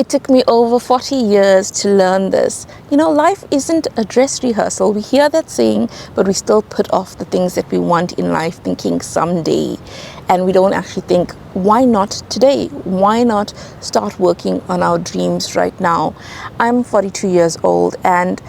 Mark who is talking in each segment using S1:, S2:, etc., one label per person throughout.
S1: It took me over 40 years to learn this. Life isn't a dress rehearsal. We hear that saying, but we still put off the things that we want in life thinking someday. And we don't actually think, why not today? Why not start working on our dreams right now? I'm 42 years old, and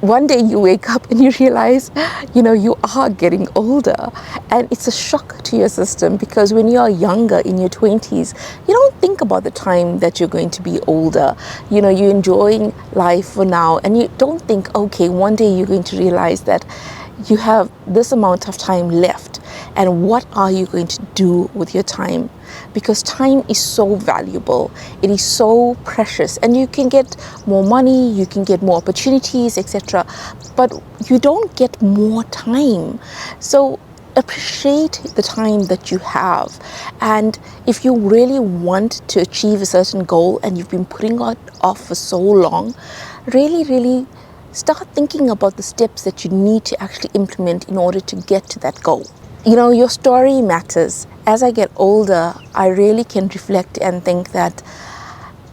S1: one day you wake up and you realize, you are getting older, and it's a shock to your system, because when you are younger, in your 20s, you don't think about the time that you're going to be older. You're enjoying life for now, and you don't think, okay, one day you're going to realize that you have this amount of time left, and what are you going to do with your time? Because time is so valuable, it is so precious, and you can get more money, you can get more opportunities, etc., but you don't get more time. So appreciate the time that you have. And if you really want to achieve a certain goal and you've been putting it off for so long, really start thinking about the steps that you need to actually implement in order to get to that goal. Your story matters. As I get older, I really can reflect and think that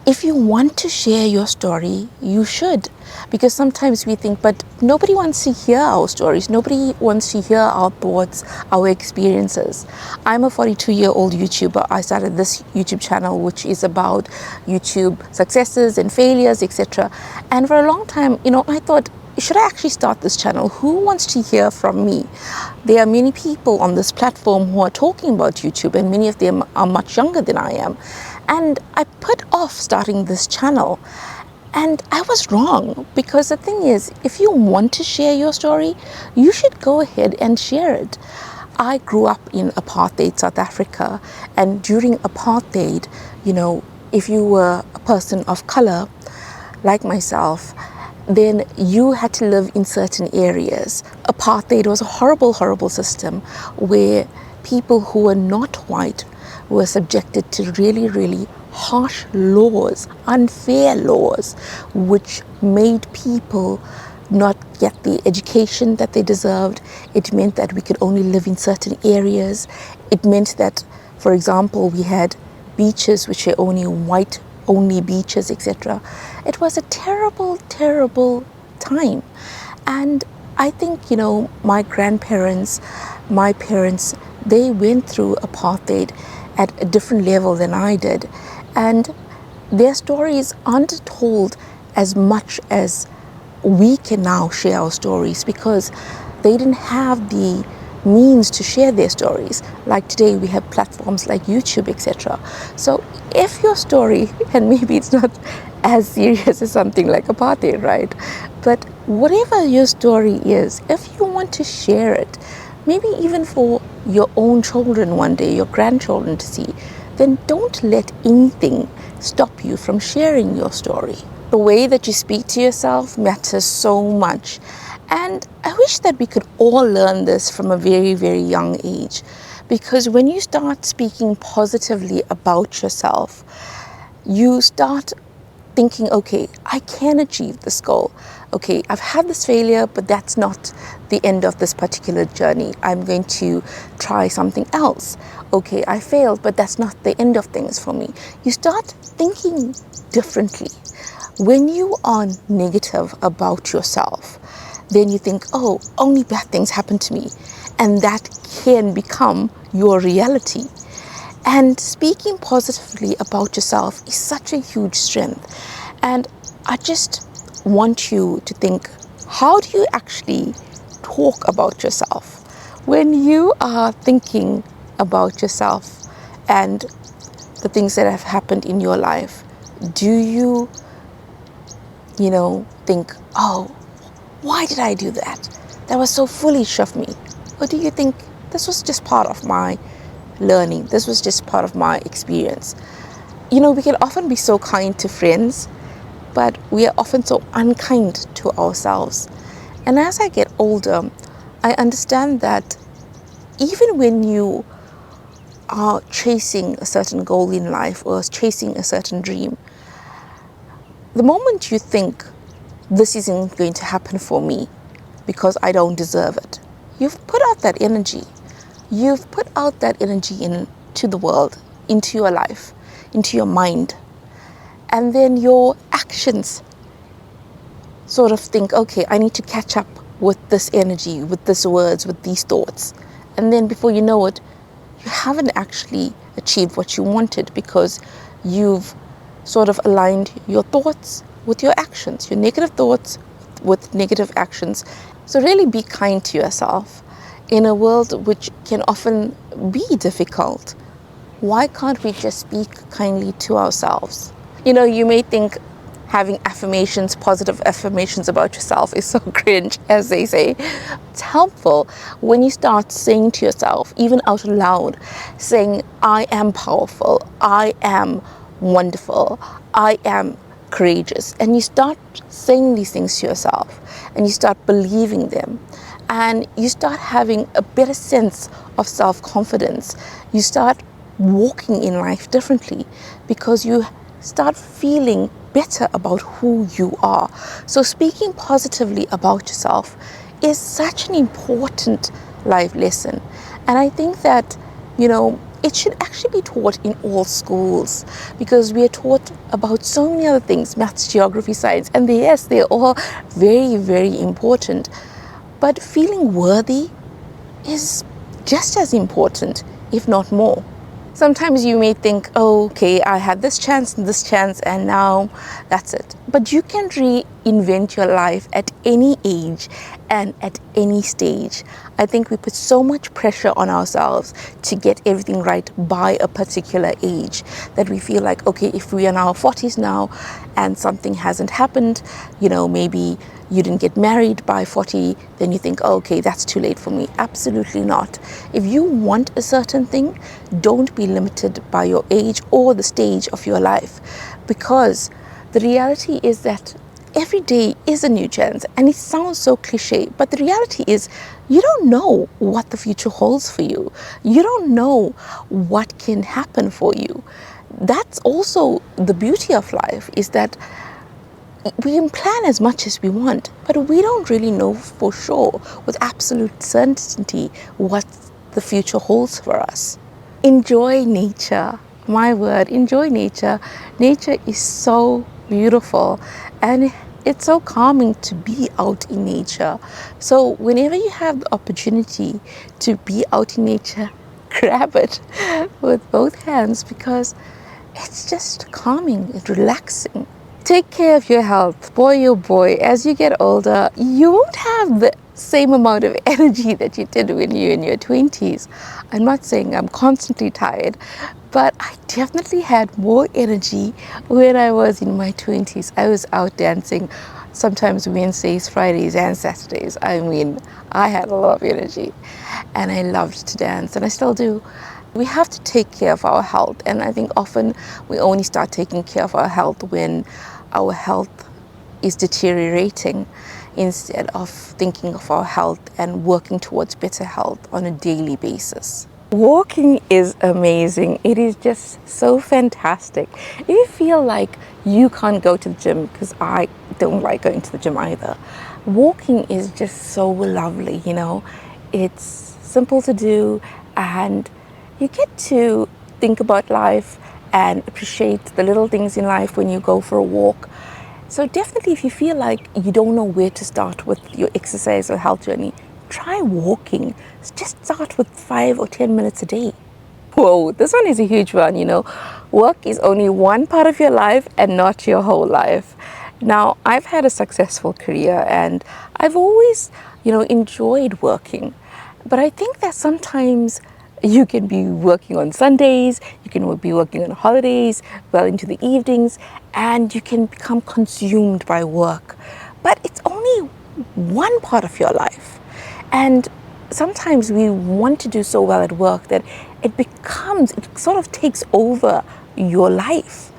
S1: if you want to share your story, you should. Because sometimes we think, but nobody wants to hear our stories. Nobody wants to hear our thoughts, our experiences. I'm a 42-year-old YouTuber. I started this YouTube channel, which is about YouTube successes and failures, etc. And for a long time, I thought, should I actually start this channel? Who wants to hear from me? There are many people on this platform who are talking about YouTube, and many of them are much younger than I am. And I put off starting this channel, and I was wrong, because the thing is, if you want to share your story, you should go ahead and share it. I grew up in apartheid South Africa, and during apartheid, if you were a person of color like myself, then you had to live in certain areas. Apartheid was a horrible system where people who were not white were subjected to really harsh laws, unfair laws, which made people not get the education that they deserved. It meant that we could only live in certain areas. It meant that, for example, we had beaches which were only white-only beaches, etc. It was a terrible time. And I think, my grandparents, my parents, they went through apartheid at a different level than I did. And their stories aren't told as much as we can now share our stories, because they didn't have the means to share their stories. Like today, we have platforms like YouTube, etc. So if your story, and maybe it's not as serious as something like apartheid, right? But whatever your story is, if you want to share it, maybe even for your own children one day, your grandchildren to see, then don't let anything stop you from sharing your story. The way that you speak to yourself matters so much. And I wish that we could all learn this from a very young age. Because when you start speaking positively about yourself, you start thinking, okay, I can achieve this goal. Okay, I've had this failure, but that's not the end of this particular journey. I'm going to try something else. Okay, I failed, but that's not the end of things for me. You start thinking differently. When you are negative about yourself, then you think, oh, only bad things happen to me. And that can become your reality. And speaking positively about yourself is such a huge strength. And I just want you to think, how do you actually talk about yourself? When you are thinking about yourself and the things that have happened in your life, do you, think, oh, why did I do that? That was so foolish of me. Or do you think this was just part of my learning? This was just part of my experience. We can often be so kind to friends, but we are often so unkind to ourselves. And as I get older, I understand that even when you are chasing a certain goal in life or chasing a certain dream, the moment you think, this isn't going to happen for me because I don't deserve it, you've put out that energy. You've put out that energy into the world, into your life, into your mind. And then your actions sort of think, okay, I need to catch up with this energy, with these words, with these thoughts. And then before you know it, you haven't actually achieved what you wanted because you've sort of aligned your thoughts with your actions, your negative thoughts with negative actions. So really be kind to yourself. In a world which can often be difficult, why can't we just speak kindly to ourselves? You know, you may think having affirmations, positive affirmations about yourself is so cringe, as they say. It's helpful when you start saying to yourself, even out loud, saying, I am powerful, I am wonderful, I am courageous. And you start saying these things to yourself and you start believing them. And you start having a better sense of self-confidence. You start walking in life differently because you start feeling better about who you are. So speaking positively about yourself is such an important life lesson. And I think that, you know, it should actually be taught in all schools because we are taught about so many other things, maths, geography, science, and yes, they're all very, very important. But feeling worthy is just as important, if not more. Sometimes you may think, oh, okay, I had this chance and now that's it. But you can reinvent your life at any age and at any stage. I think we put so much pressure on ourselves to get everything right by a particular age that we feel like, okay, if we are in our 40s now and something hasn't happened, you know, maybe you didn't get married by 40, then you think, oh, okay, that's too late for me. Absolutely not. If you want a certain thing, don't be limited by your age or the stage of your life, because the reality is that every day is a new chance. And it sounds so cliche, but the reality is you don't know what the future holds for you. You don't know what can happen for you. That's also the beauty of life, is that we can plan as much as we want, but we don't really know for sure with absolute certainty what the future holds for us. Enjoy nature. My word, enjoy nature. Nature is so beautiful and it's so calming to be out in nature. So whenever you have the opportunity to be out in nature, grab it with both hands because it's just calming and relaxing. Take care of your health. Boy, oh boy, as you get older, you won't have the same amount of energy that you did when you're in your 20s. I'm not saying I'm constantly tired, but I definitely had more energy when I was in my 20s. I was out dancing sometimes Wednesdays, Fridays, and Saturdays. I mean, I had a lot of energy and I loved to dance, and I still do. We have to take care of our health, and I think often we only start taking care of our health when our health is deteriorating, instead of thinking of our health and working towards better health on a daily basis. Walking is amazing. It is just so fantastic. If you feel like you can't go to the gym, because I don't like going to the gym either, walking is just so lovely, you know. It's simple to do and you get to think about life and appreciate the little things in life when you go for a walk. So definitely, if you feel like you don't know where to start with your exercise or health journey, try walking. Just start with 5 or 10 minutes a day. Whoa, this one is a huge one, you know. Work is only one part of your life and not your whole life. Now, I've had a successful career and I've always, you know, enjoyed working. But I think that sometimes you can be working on Sundays, you can be working on holidays, well into the evenings, and you can become consumed by work. But it's only one part of your life. And sometimes we want to do so well at work that it sort of takes over your life.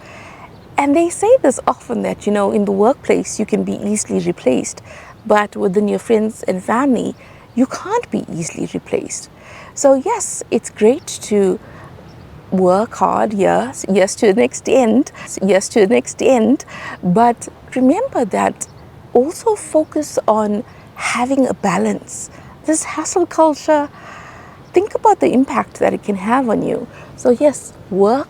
S1: And they say this often that, you know, in the workplace you can be easily replaced, but within your friends and family, you can't be easily replaced. So yes, it's great to work hard, yes to an extent, but remember that also focus on having a balance. This hustle culture, think about the impact that it can have on you. So yes, work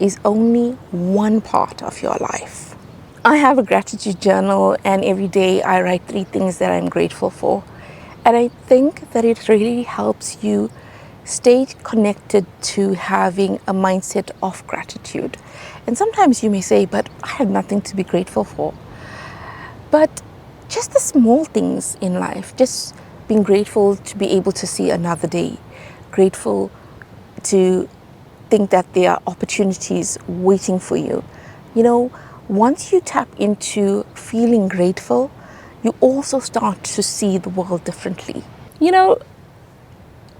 S1: is only one part of your life. I have a gratitude journal, and every day I write 3 things that I'm grateful for. And I think that it really helps you stay connected to having a mindset of gratitude. And sometimes you may say, but I have nothing to be grateful for. But just the small things in life, just being grateful to be able to see another day, grateful to think that there are opportunities waiting for you. You know, once you tap into feeling grateful, you also start to see the world differently. You know,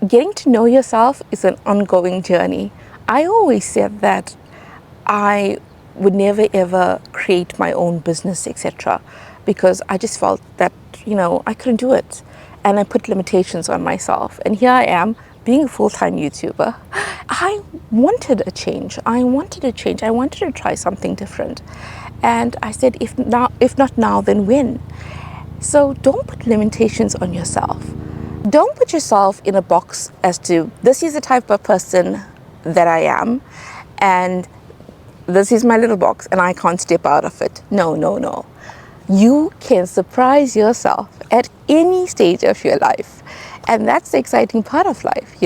S1: getting to know yourself is an ongoing journey. I always said that I would never ever create my own business, etc., because I just felt that, I couldn't do it. And I put limitations on myself. And here I am, being a full-time YouTuber. I wanted a change. I wanted to try something different. And I said, if not now, then when? So don't put limitations on yourself. Don't put yourself in a box as to, this is the type of person that I am, and this is my little box and I can't step out of it. No, no, no. You can surprise yourself at any stage of your life. And that's the exciting part of life,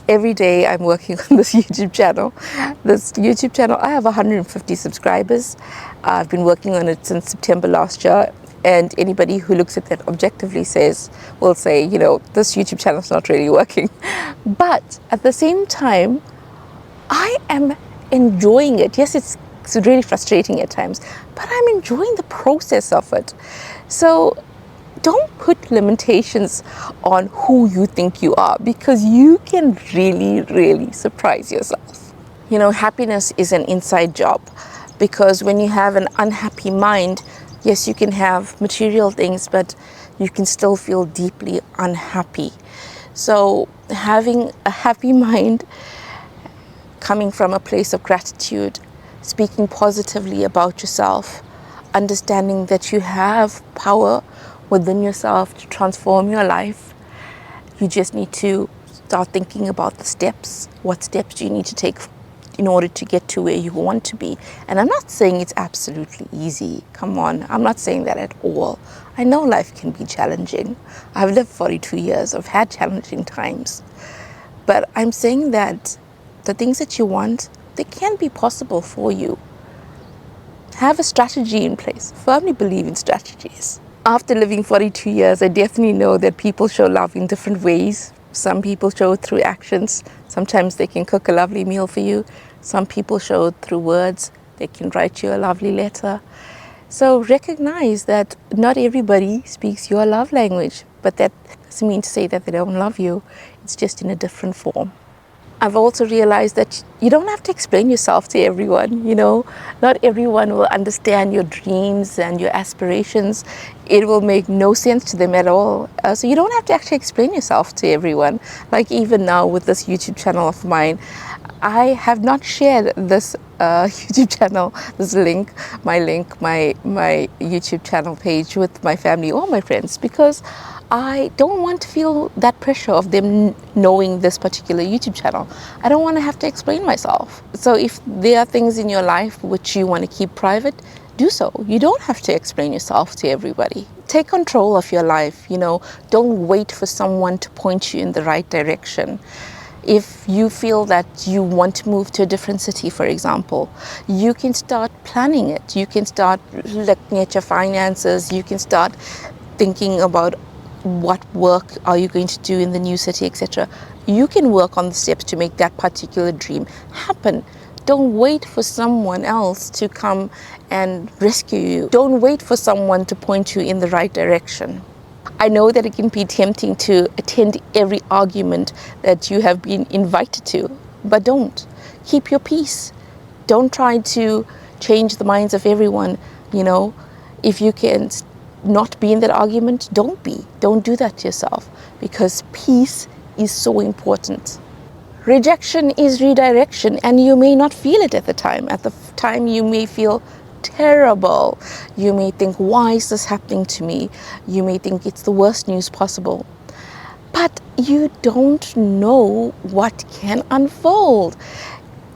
S1: Every day I'm working on this YouTube channel. I have 150 subscribers. I've been working on it since September last year. And anybody who looks at that objectively will say, this YouTube channel is not really working. But at the same time, I am enjoying it. Yes, it's really frustrating at times, but I'm enjoying the process of it. So don't put limitations on who you think you are, because you can really, really surprise yourself. Happiness is an inside job, because when you have an unhappy mind, yes, you can have material things, but you can still feel deeply unhappy. So having a happy mind, coming from a place of gratitude, speaking positively about yourself, understanding that you have power within yourself to transform your life. You just need to start thinking about the steps. What steps do you need to take in order to get to where you want to be? And I'm not saying it's absolutely easy. Come on, I'm not saying that at all. I know life can be challenging. I've lived 42 years. I've had challenging times. But I'm saying that the things that you want, they can be possible for you. Have a strategy in place. Firmly believe in strategies. After living 42 years, I definitely know that people show love in different ways. Some people show it through actions. Sometimes they can cook a lovely meal for you. Some people show it through words. They can write you a lovely letter. So recognize that not everybody speaks your love language, but that doesn't mean to say that they don't love you. It's just in a different form. I've also realized that you don't have to explain yourself to everyone, Not everyone will understand your dreams and your aspirations. It will make no sense to them at all. So you don't have to actually explain yourself to everyone. Like even now with this YouTube channel of mine, I have not shared this YouTube channel, my YouTube channel page with my family or my friends, because I don't want to feel that pressure of them knowing this particular YouTube channel. I don't want to have to explain myself. So if there are things in your life which you want to keep private, do so. You don't have to explain yourself to everybody. Take control of your life, Don't wait for someone to point you in the right direction. If you feel that you want to move to a different city, for example, you can start planning it. You can start looking at your finances. You can start thinking about what work are you going to do in the new city, etc. You can work on the steps to make that particular dream happen. Don't wait for someone else to come and rescue you. Don't wait for someone to point you in the right direction. I know that it can be tempting to attend every argument that you have been invited to, but don't. Keep your peace. Don't try to change the minds of everyone, If you can not be in that argument, don't be. Don't do that to yourself, because peace is so important. Rejection is redirection, and you may not feel it at the time. At the time, you may feel terrible. You may think, why is this happening to me? You may think it's the worst news possible. But you don't know what can unfold.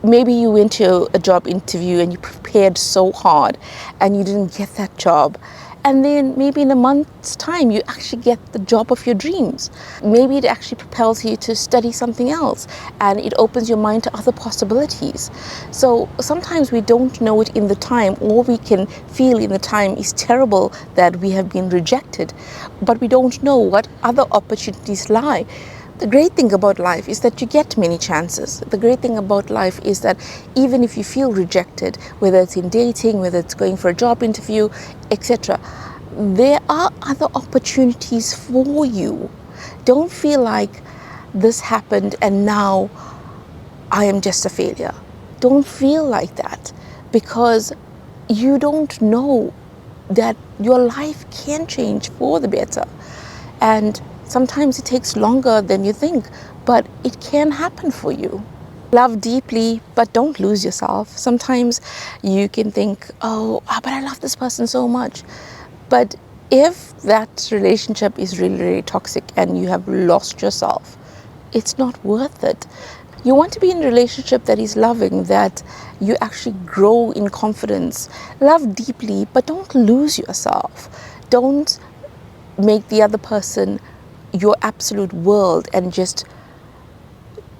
S1: maybe you went to a job interview and you prepared so hard and you didn't get that job. And then maybe in a month's time, you actually get the job of your dreams. Maybe it actually propels you to study something else and it opens your mind to other possibilities. So sometimes we don't know it in the time. All we can feel in the time is terrible that we have been rejected, but we don't know what other opportunities lie. The great thing about life is that you get many chances. The great thing about life is that even if you feel rejected, whether it's in dating, whether it's going for a job interview, etc., there are other opportunities for you. Don't feel like this happened and now I am just a failure. Don't feel like that, because you don't know that your life can change for the better. And sometimes it takes longer than you think, but it can happen for you. Love deeply, but don't lose yourself. Sometimes you can think, oh, but I love this person so much. But if that relationship is really, really toxic and you have lost yourself, it's not worth it. You want to be in a relationship that is loving, that you actually grow in confidence. Love deeply, but don't lose yourself. Don't make the other person your absolute world and just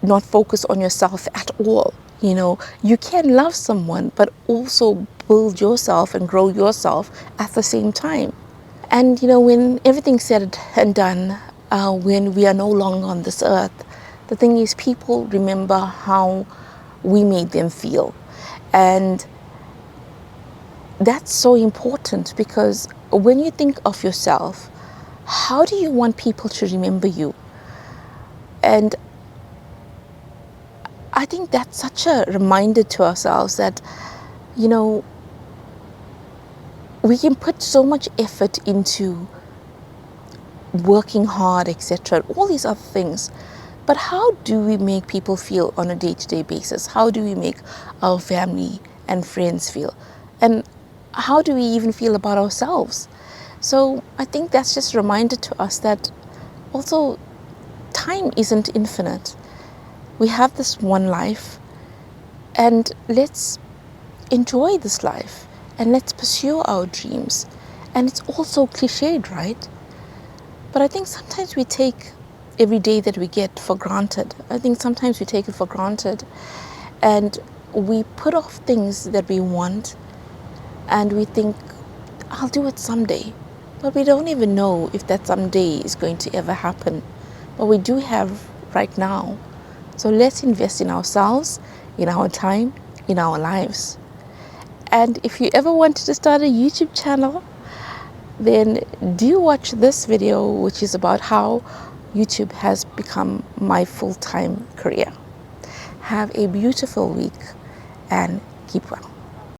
S1: not focus on yourself at all. You know, you can love someone, but also build yourself and grow yourself at the same time. And you know, when everything's said and done, when we are no longer on this earth, the thing is, people remember how we made them feel. And that's so important, because when you think of yourself, how do you want people to remember you? And I think that's such a reminder to ourselves that, you know, we can put so much effort into working hard, etc., all these other things. But how do we make people feel on a day-to-day basis? How do we make our family and friends feel? And how do we even feel about ourselves? So I think that's just a reminder to us that also time isn't infinite. We have this one life, and let's enjoy this life and let's pursue our dreams. And it's also cliched, right? But I think sometimes we take every day that we get for granted. I think sometimes we take it for granted and we put off things that we want, and we think, I'll do it someday. But we don't even know if that someday is going to ever happen. But we do have right now. So let's invest in ourselves, in our time, in our lives. And if you ever wanted to start a YouTube channel, then do watch this video, which is about how YouTube has become my full-time career. Have a beautiful week and keep well.